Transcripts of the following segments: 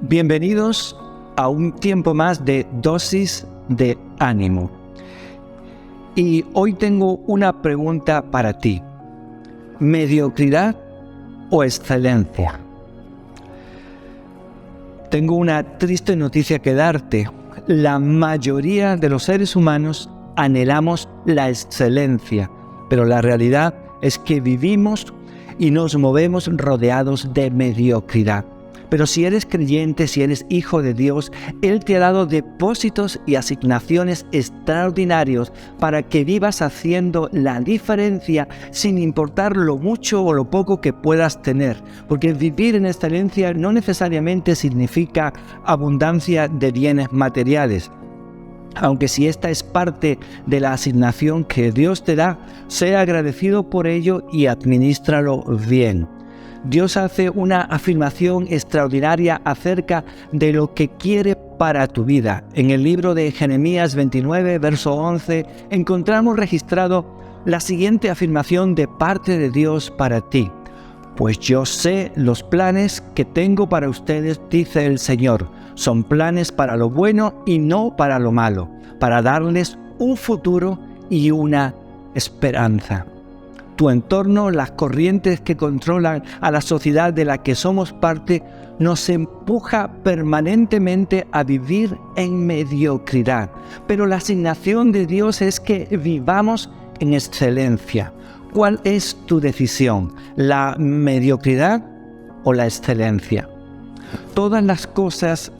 Bienvenidos a un tiempo más de Dosis de Ánimo. Y hoy tengo una pregunta para ti. ¿Mediocridad o excelencia? Tengo una triste noticia que darte. La mayoría de los seres humanos anhelamos la excelencia, pero la realidad es que vivimos y nos movemos rodeados de mediocridad. Pero si eres creyente, si eres hijo de Dios, Él te ha dado depósitos y asignaciones extraordinarios para que vivas haciendo la diferencia sin importar lo mucho o lo poco que puedas tener. Porque vivir en excelencia no necesariamente significa abundancia de bienes materiales. Aunque si esta es parte de la asignación que Dios te da, sea agradecido por ello y administralo bien. Dios hace una afirmación extraordinaria acerca de lo que quiere para tu vida. En el libro de Jeremías 29, verso 11, encontramos registrado la siguiente afirmación de parte de Dios para ti. Pues yo sé los planes que tengo para ustedes, dice el Señor. Son planes para lo bueno y no para lo malo, para darles un futuro y una esperanza. Tu entorno, las corrientes que controlan a la sociedad de la que somos parte, nos empuja permanentemente a vivir en mediocridad. Pero la asignación de Dios es que vivamos en excelencia. ¿Cuál es tu decisión? ¿La mediocridad o la excelencia? Todas las cosas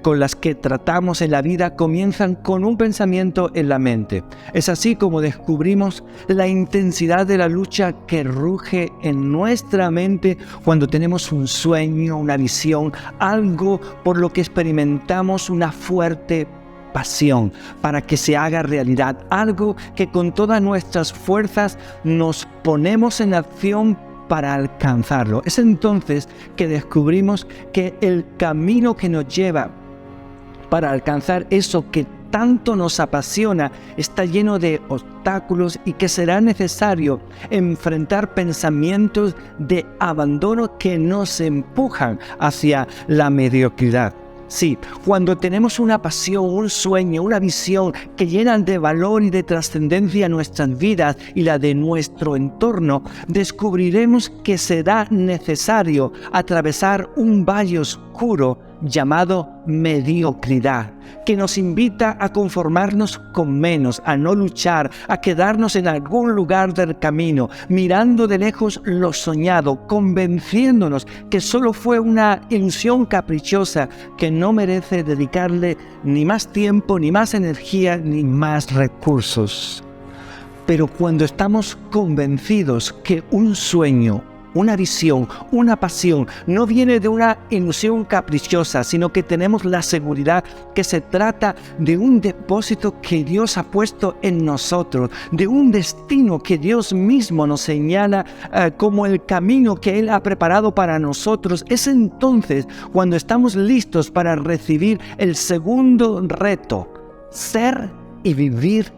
con las que tratamos en la vida comienzan con un pensamiento en la mente. Es así como descubrimos la intensidad de la lucha que ruge en nuestra mente cuando tenemos un sueño, una visión, algo por lo que experimentamos una fuerte pasión para que se haga realidad, algo que con todas nuestras fuerzas nos ponemos en acción para alcanzarlo. Es entonces que descubrimos que el camino que nos lleva para alcanzar eso que tanto nos apasiona está lleno de obstáculos y que será necesario enfrentar pensamientos de abandono que nos empujan hacia la mediocridad. Sí, cuando tenemos una pasión, un sueño, una visión que llenan de valor y de trascendencia nuestras vidas y la de nuestro entorno, descubriremos que será necesario atravesar un valle oscuro llamado mediocridad, que nos invita a conformarnos con menos, a no luchar, a quedarnos en algún lugar del camino, mirando de lejos lo soñado, convenciéndonos que solo fue una ilusión caprichosa que no merece dedicarle ni más tiempo, ni más energía, ni más recursos. Pero cuando estamos convencidos que un sueño, una visión, una pasión, no viene de una ilusión caprichosa, sino que tenemos la seguridad que se trata de un depósito que Dios ha puesto en nosotros, de un destino que Dios mismo nos señala como el camino que Él ha preparado para nosotros. Es entonces cuando estamos listos para recibir el segundo reto: ser y vivir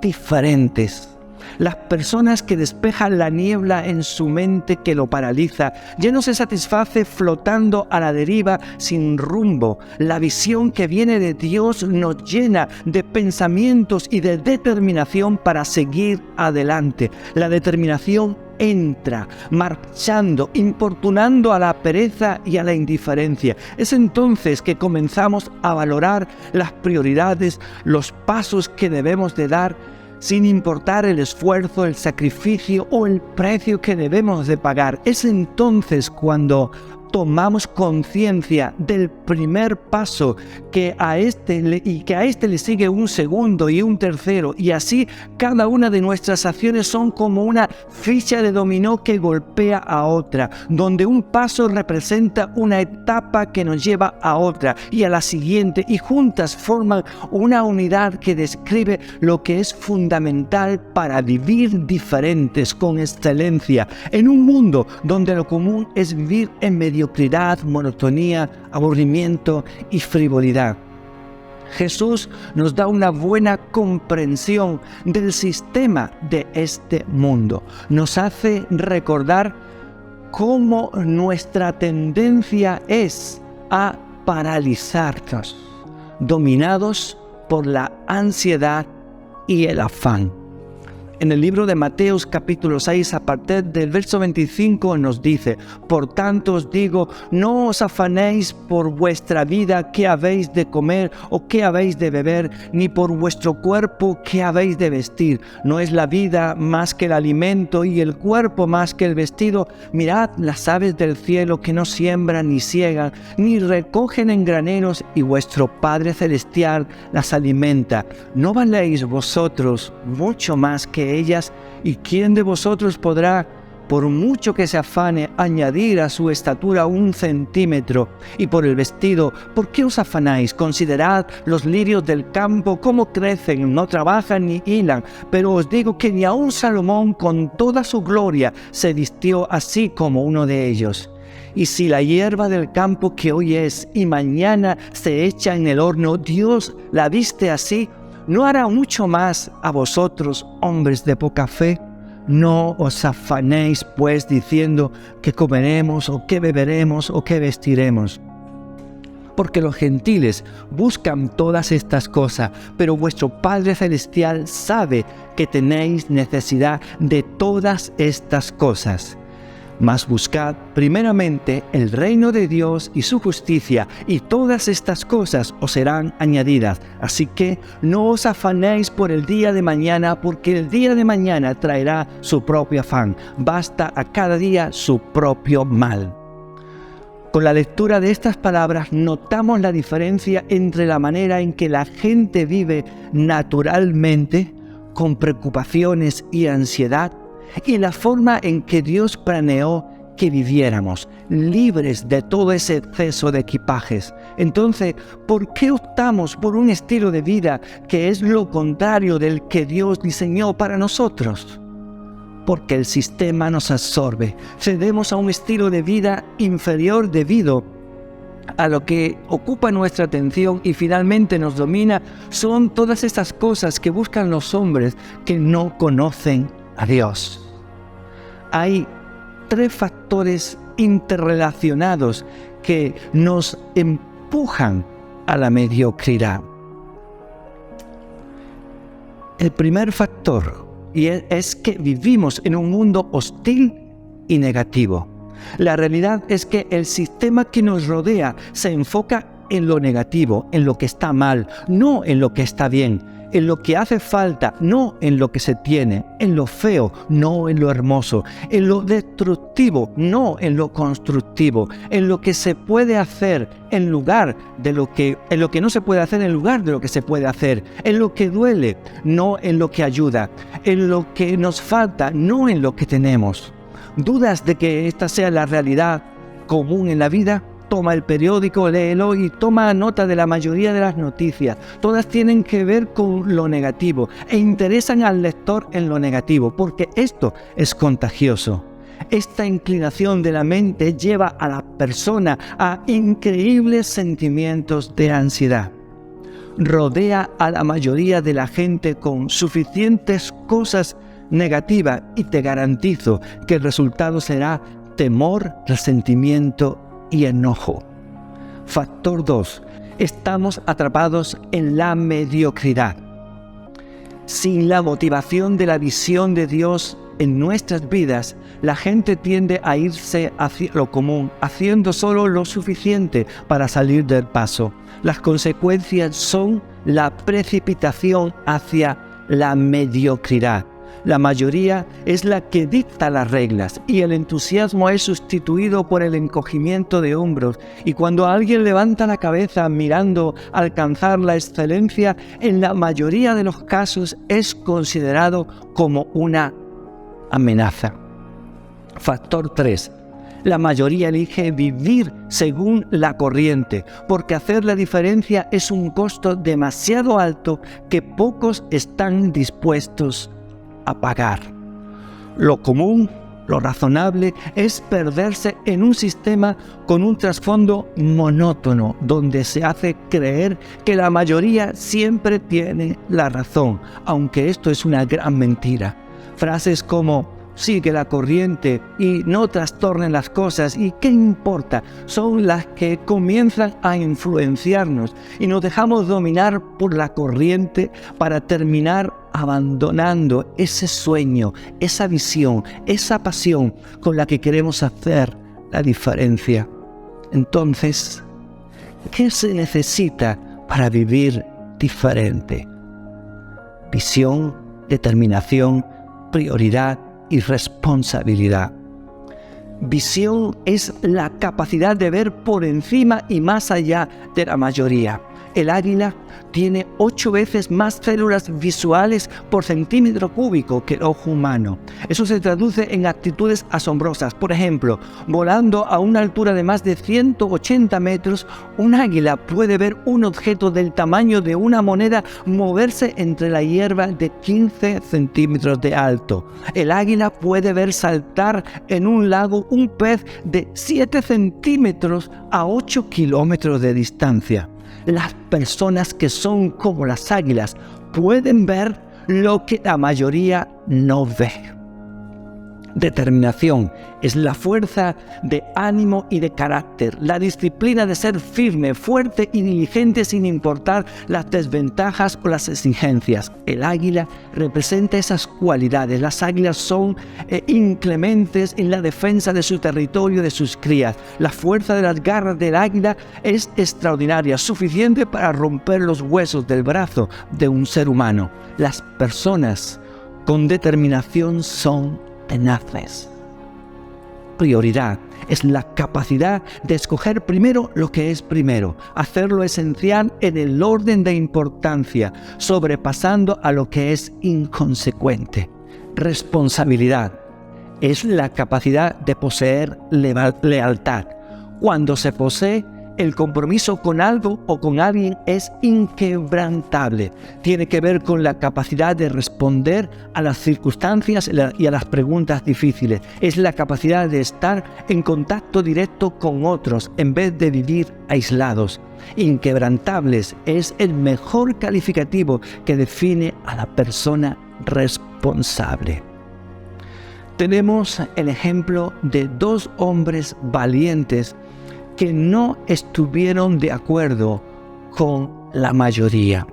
diferentes. Las personas que despejan la niebla en su mente que lo paraliza ya no se satisface flotando a la deriva sin rumbo. La visión que viene de Dios nos llena de pensamientos y de determinación para seguir adelante. La determinación entra, marchando, importunando a la pereza y a la indiferencia. Es entonces que comenzamos a valorar las prioridades, los pasos que debemos de dar, sin importar el esfuerzo, el sacrificio o el precio que debemos de pagar. Es entonces cuando tomamos conciencia del primer paso que a este le sigue un segundo y un tercero, y así cada una de nuestras acciones son como una ficha de dominó que golpea a otra, donde un paso representa una etapa que nos lleva a otra y a la siguiente, y juntas forman una unidad que describe lo que es fundamental para vivir diferentes con excelencia en un mundo donde lo común es vivir en mediocridad, monotonía, aburrimiento y frivolidad. Jesús nos da una buena comprensión del sistema de este mundo. Nos hace recordar cómo nuestra tendencia es a paralizarnos, dominados por la ansiedad y el afán. En el libro de Mateos capítulo 6, a partir del verso 25, nos dice: por tanto os digo, no os afanéis por vuestra vida, qué habéis de comer o qué habéis de beber, ni por vuestro cuerpo, qué habéis de vestir. ¿No es la vida más que el alimento y el cuerpo más que el vestido? Mirad las aves del cielo, que no siembran ni siegan, ni recogen en graneros, y vuestro Padre Celestial las alimenta. ¿No valéis vosotros mucho más que ellas? ¿Y quién de vosotros podrá, por mucho que se afane, añadir a su estatura 1 centímetro? Y por el vestido, ¿por qué os afanáis? Considerad los lirios del campo, cómo crecen, no trabajan ni hilan. Pero os digo que ni aun Salomón, con toda su gloria, se vistió así como uno de ellos. Y si la hierba del campo, que hoy es y mañana se echa en el horno, Dios la viste así, ¿no hará mucho más a vosotros, hombres de poca fe? No os afanéis, pues, diciendo qué comeremos, o qué beberemos, o qué vestiremos. Porque los gentiles buscan todas estas cosas, pero vuestro Padre Celestial sabe que tenéis necesidad de todas estas cosas. Mas buscad primeramente el reino de Dios y su justicia, y todas estas cosas os serán añadidas. Así que no os afanéis por el día de mañana, porque el día de mañana traerá su propio afán. Basta a cada día su propio mal. Con la lectura de estas palabras notamos la diferencia entre la manera en que la gente vive naturalmente, con preocupaciones y ansiedad, y la forma en que Dios planeó que viviéramos, libres de todo ese exceso de equipajes. Entonces, ¿por qué optamos por un estilo de vida que es lo contrario del que Dios diseñó para nosotros? Porque el sistema nos absorbe. Cedemos a un estilo de vida inferior debido a lo que ocupa nuestra atención y finalmente nos domina. Son todas estas cosas que buscan los hombres que no conocen a Dios. Hay 3 factores interrelacionados que nos empujan a la mediocridad. El primer factor es que vivimos en un mundo hostil y negativo. La realidad es que el sistema que nos rodea se enfoca en lo negativo, en lo que está mal, no en lo que está bien, en lo que hace falta, no en lo que se tiene, en lo feo, no en lo hermoso, en lo destructivo, no en lo constructivo, en lo que se puede hacer en lugar de en lo que no se puede hacer en lugar de lo que se puede hacer, en lo que duele, no en lo que ayuda, en lo que nos falta, no en lo que tenemos. ¿Dudas de que esta sea la realidad común en la vida? Toma el periódico, léelo y toma nota de la mayoría de las noticias. Todas tienen que ver con lo negativo e interesan al lector en lo negativo, porque esto es contagioso. Esta inclinación de la mente lleva a la persona a increíbles sentimientos de ansiedad. Rodea a la mayoría de la gente con suficientes cosas negativas y te garantizo que el resultado será temor, resentimiento y enojo. Factor 2. Estamos atrapados en la mediocridad. Sin la motivación de la visión de Dios en nuestras vidas, la gente tiende a irse hacia lo común, haciendo solo lo suficiente para salir del paso. Las consecuencias son la precipitación hacia la mediocridad. La mayoría es la que dicta las reglas y el entusiasmo es sustituido por el encogimiento de hombros. Y cuando alguien levanta la cabeza mirando alcanzar la excelencia, en la mayoría de los casos es considerado como una amenaza. Factor 3. La mayoría elige vivir según la corriente, porque hacer la diferencia es un costo demasiado alto que pocos están dispuestos a pagar. Lo común, lo razonable, es perderse en un sistema con un trasfondo monótono, donde se hace creer que la mayoría siempre tiene la razón, aunque esto es una gran mentira. Frases como sigue la corriente y no trastornen las cosas. ¿Y qué importa? Son las que comienzan a influenciarnos y nos dejamos dominar por la corriente para terminar abandonando ese sueño, esa visión, esa pasión con la que queremos hacer la diferencia. Entonces, ¿qué se necesita para vivir diferente? Visión, determinación, prioridad y responsabilidad. Visión es la capacidad de ver por encima y más allá de la mayoría. El águila tiene 8 veces más células visuales por centímetro cúbico que el ojo humano. Eso se traduce en actitudes asombrosas. Por ejemplo, volando a una altura de más de 180 metros, un águila puede ver un objeto del tamaño de una moneda moverse entre la hierba de 15 centímetros de alto. El águila puede ver saltar en un lago un pez de 7 centímetros a 8 kilómetros de distancia. Las personas que son como las águilas pueden ver lo que la mayoría no ve. Determinación es la fuerza de ánimo y de carácter, la disciplina de ser firme, fuerte y diligente sin importar las desventajas o las exigencias. El águila representa esas cualidades. Las águilas son inclementes en la defensa de su territorio, de sus crías. La fuerza de las garras del águila es extraordinaria, suficiente para romper los huesos del brazo de un ser humano. Las personas con determinación son tenaces. Prioridad es la capacidad de escoger primero lo que es primero, hacer lo esencial en el orden de importancia, sobrepasando a lo que es inconsecuente. Responsabilidad es la capacidad de poseer lealtad. Cuando se posee, el compromiso con algo o con alguien es inquebrantable. Tiene que ver con la capacidad de responder a las circunstancias y a las preguntas difíciles. Es la capacidad de estar en contacto directo con otros en vez de vivir aislados. Inquebrantables es el mejor calificativo que define a la persona responsable. Tenemos el ejemplo de 2 hombres valientes que no estuvieron de acuerdo con la mayoría.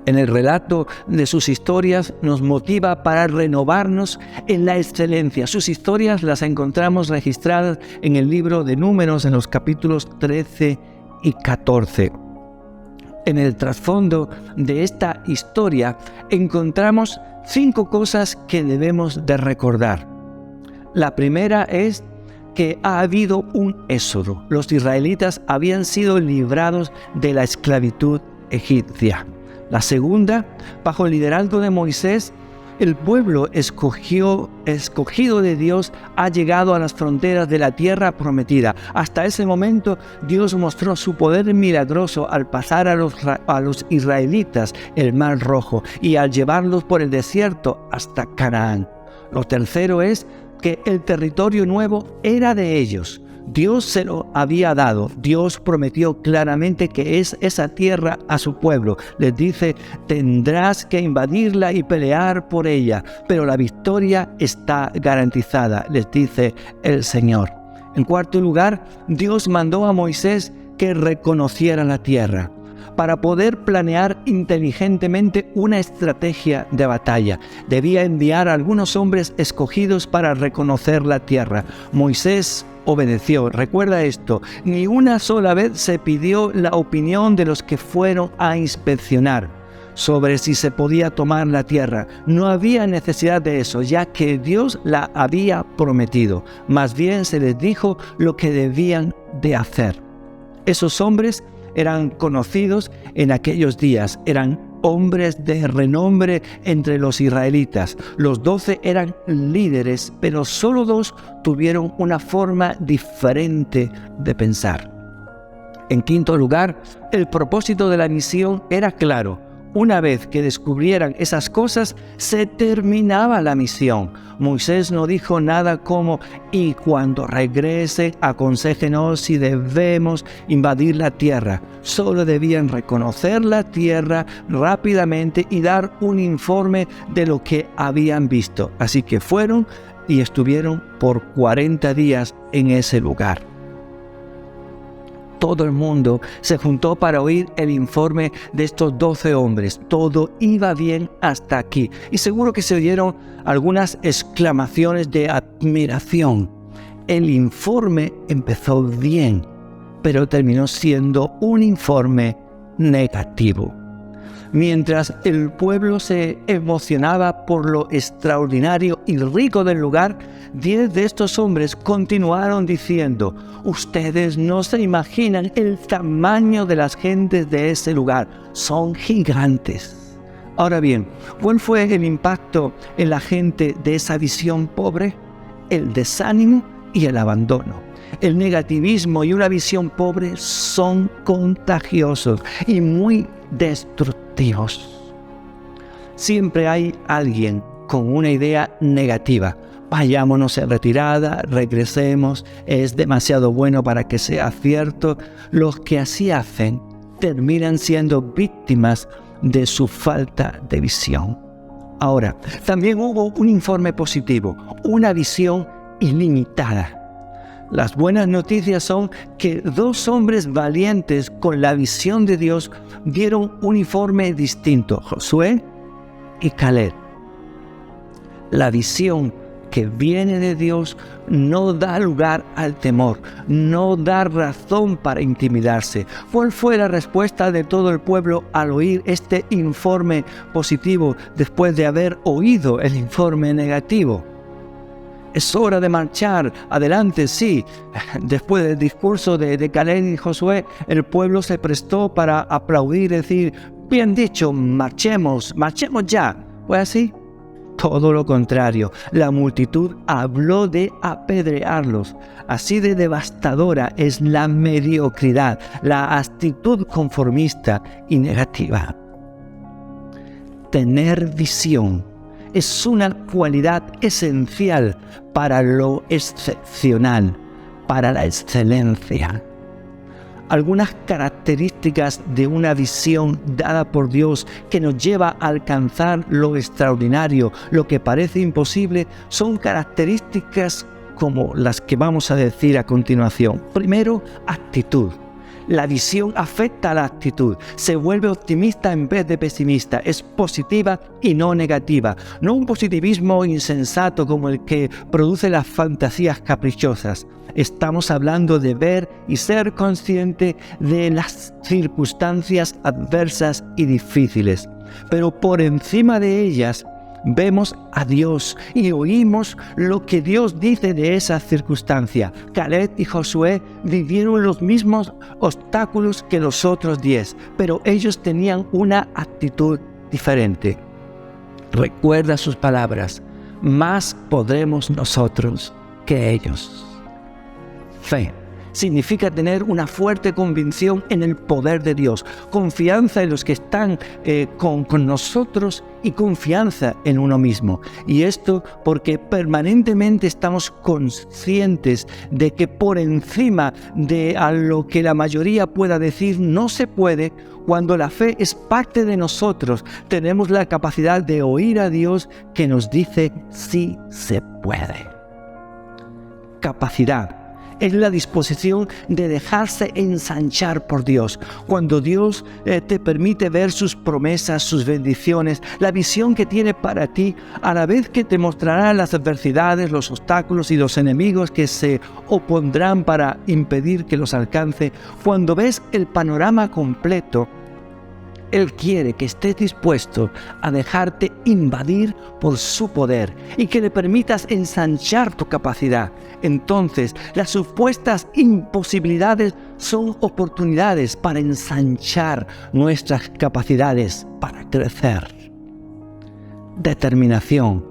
En el relato de sus historias nos motiva para renovarnos en la excelencia. Sus historias las encontramos registradas en el libro de Números en los capítulos 13 y 14. En el trasfondo de esta historia encontramos 5 cosas que debemos de recordar. La primera es que ha habido un éxodo. Los israelitas habían sido librados de la esclavitud egipcia. La segunda, bajo el liderazgo de Moisés, el pueblo escogido de Dios ha llegado a las fronteras de la tierra prometida. Hasta ese momento, Dios mostró su poder milagroso al pasar a los israelitas el Mar Rojo y al llevarlos por el desierto hasta Canaán. Lo tercero es que el territorio nuevo era de ellos. Dios se lo había dado. Dios prometió claramente que es esa tierra a su pueblo. Les dice, tendrás que invadirla y pelear por ella, pero la victoria está garantizada, les dice el Señor. En cuarto lugar, Dios mandó a Moisés que reconociera la tierra para poder planear inteligentemente una estrategia de batalla. Debía enviar a algunos hombres escogidos para reconocer la tierra. Moisés obedeció. Recuerda esto, ni una sola vez se pidió la opinión de los que fueron a inspeccionar sobre si se podía tomar la tierra. No había necesidad de eso, ya que Dios la había prometido. Más bien se les dijo lo que debían de hacer. Esos hombres eran conocidos en aquellos días, eran hombres de renombre entre los israelitas. Los 12 eran líderes, pero solo 2 tuvieron una forma diferente de pensar. En quinto lugar, el propósito de la misión era claro: Una vez que descubrieran esas cosas, se terminaba la misión. Moisés no dijo nada como: y cuando regrese, aconséjenos si debemos invadir la tierra. Solo debían reconocer la tierra rápidamente y dar un informe de lo que habían visto. Así que fueron y estuvieron por 40 días en ese lugar. Todo el mundo se juntó para oír el informe de estos 12 hombres. Todo iba bien hasta aquí. Y seguro que se oyeron algunas exclamaciones de admiración. El informe empezó bien, pero terminó siendo un informe negativo. Mientras el pueblo se emocionaba por lo extraordinario y rico del lugar, 10 de estos hombres continuaron diciendo: ustedes no se imaginan el tamaño de las gentes de ese lugar, son gigantes. Ahora bien, ¿cuál fue el impacto en la gente de esa visión pobre? El desánimo y el abandono. El negativismo y una visión pobre son contagiosos y muy destructivos. Siempre hay alguien con una idea negativa. Vayámonos en retirada, regresemos, es demasiado bueno para que sea cierto. Los que así hacen terminan siendo víctimas de su falta de visión. Ahora, también hubo un informe positivo, una visión ilimitada. Las buenas noticias son que 2 hombres valientes con la visión de Dios dieron un informe distinto: Josué y Caleb. La visión que viene de Dios no da lugar al temor, no da razón para intimidarse. ¿Cuál fue la respuesta de todo el pueblo al oír este informe positivo después de haber oído el informe negativo? Es hora de marchar, adelante, sí. Después del discurso de Caleb y Josué, el pueblo se prestó para aplaudir y decir: bien dicho, marchemos ya. ¿Fue así? Todo lo contrario, la multitud habló de apedrearlos. Así de devastadora es la mediocridad, la actitud conformista y negativa. Tener visión es una cualidad esencial para lo excepcional, para la excelencia. Algunas características de una visión dada por Dios que nos lleva a alcanzar lo extraordinario, lo que parece imposible, son características como las que vamos a decir a continuación. Primero, actitud. La visión afecta a la actitud, se vuelve optimista en vez de pesimista, es positiva y no negativa, no un positivismo insensato como el que produce las fantasías caprichosas. Estamos hablando de ver y ser consciente de las circunstancias adversas y difíciles, pero por encima de ellas vemos a Dios y oímos lo que Dios dice de esa circunstancia. Caleb y Josué vivieron los mismos obstáculos que los otros 10, pero ellos tenían una actitud diferente. Recuerda sus palabras: más podremos nosotros que ellos. Fe significa tener una fuerte convicción en el poder de Dios, confianza en los que están con nosotros y confianza en uno mismo. Y esto porque permanentemente estamos conscientes de que por encima de a lo que la mayoría pueda decir no se puede. Cuando la fe es parte de nosotros, tenemos la capacidad de oír a Dios que nos dice sí se puede. Capacidad es la disposición de dejarse ensanchar por Dios. Cuando Dios te permite ver sus promesas, sus bendiciones, la visión que tiene para ti, a la vez que te mostrará las adversidades, los obstáculos y los enemigos que se opondrán para impedir que los alcance, cuando ves el panorama completo, Él quiere que estés dispuesto a dejarte invadir por su poder y que le permitas ensanchar tu capacidad. Entonces, las supuestas imposibilidades son oportunidades para ensanchar nuestras capacidades, para crecer. Determinación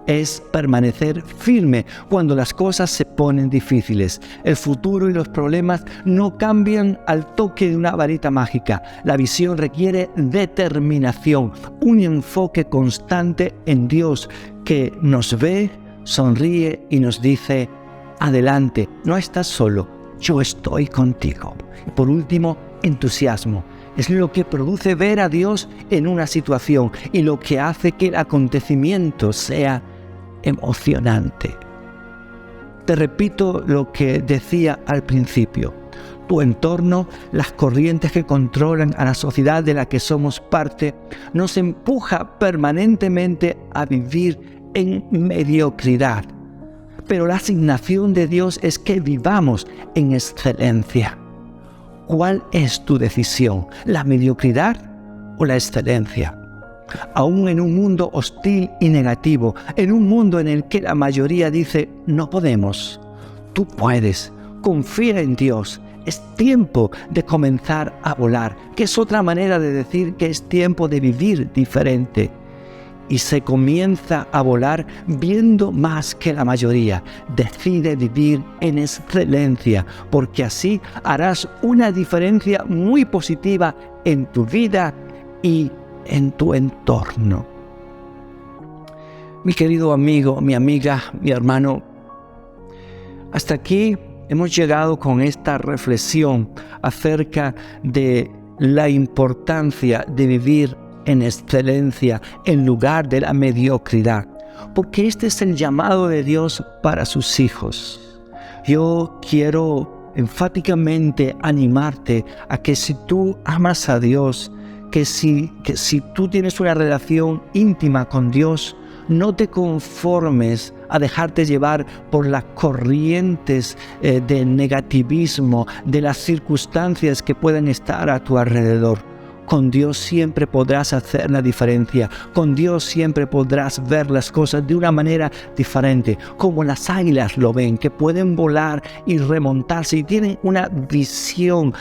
es permanecer firme cuando las cosas se ponen difíciles. El futuro y los problemas no cambian al toque de una varita mágica. La visión requiere determinación, un enfoque constante en Dios que nos ve, sonríe y nos dice: adelante, no estás solo, yo estoy contigo. Y por último, entusiasmo. Es lo que produce ver a Dios en una situación y lo que hace que el acontecimiento sea emocionante. Te repito lo que decía al principio. Tu entorno, las corrientes que controlan a la sociedad de la que somos parte, nos empuja permanentemente a vivir en mediocridad. Pero la asignación de Dios es que vivamos en excelencia. ¿Cuál es tu decisión? ¿La mediocridad o la excelencia? Aún en un mundo hostil y negativo, en un mundo en el que la mayoría dice no podemos, tú puedes. Confía en Dios. Es tiempo de comenzar a volar, que es otra manera de decir que es tiempo de vivir diferente. Y se comienza a volar viendo más que la mayoría. Decide vivir en excelencia, porque así harás una diferencia muy positiva en tu vida y en tu entorno. Mi querido amigo, mi amiga, mi hermano, hasta aquí hemos llegado con esta reflexión acerca de la importancia de vivir en excelencia en lugar de la mediocridad, porque este es el llamado de Dios para sus hijos. Yo quiero enfáticamente animarte a que si tú amas a Dios, que si tú tienes una relación íntima con Dios, no te conformes a dejarte llevar por las corrientes de negativismo, de las circunstancias que pueden estar a tu alrededor. Con Dios siempre podrás hacer la diferencia. Con Dios siempre podrás ver las cosas de una manera diferente, como las águilas lo ven, que pueden volar y remontarse y tienen una visión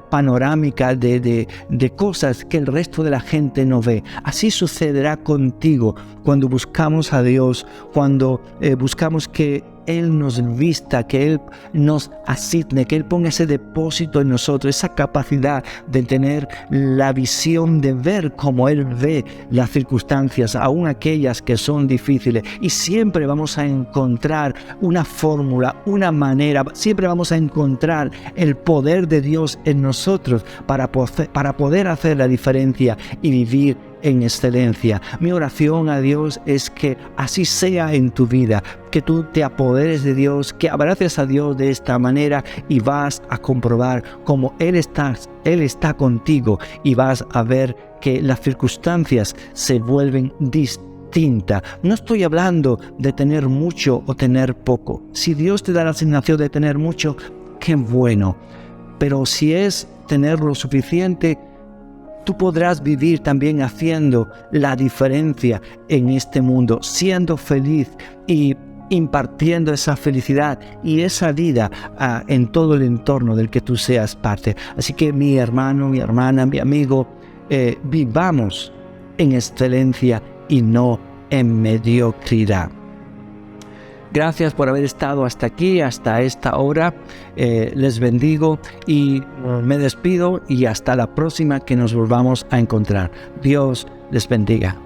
panorámica de cosas que el resto de la gente no ve. Así sucederá contigo cuando buscamos a Dios, cuando buscamos que Él nos vista, que Él nos asigne, que Él ponga ese depósito en nosotros, esa capacidad de tener la visión de ver como Él ve las circunstancias, aun aquellas que son difíciles. Y siempre vamos a encontrar una fórmula, una manera, siempre vamos a encontrar el poder de Dios en nosotros para poder hacer la diferencia y vivir en excelencia. Mi oración a Dios es que así sea en tu vida, que tú te apoderes de Dios, que abraces a Dios de esta manera y vas a comprobar cómo Él está contigo y vas a ver que las circunstancias se vuelven distintas. No estoy hablando de tener mucho o tener poco. Si Dios te da la asignación de tener mucho, qué bueno. Pero si es tener lo suficiente, tú podrás vivir también haciendo la diferencia en este mundo, siendo feliz y impartiendo esa felicidad y esa vida en todo el entorno del que tú seas parte. Así que mi hermano, mi hermana, mi amigo, vivamos en excelencia y no en mediocridad. Gracias por haber estado hasta aquí, hasta esta hora. Les bendigo y me despido y hasta la próxima que nos volvamos a encontrar. Dios les bendiga.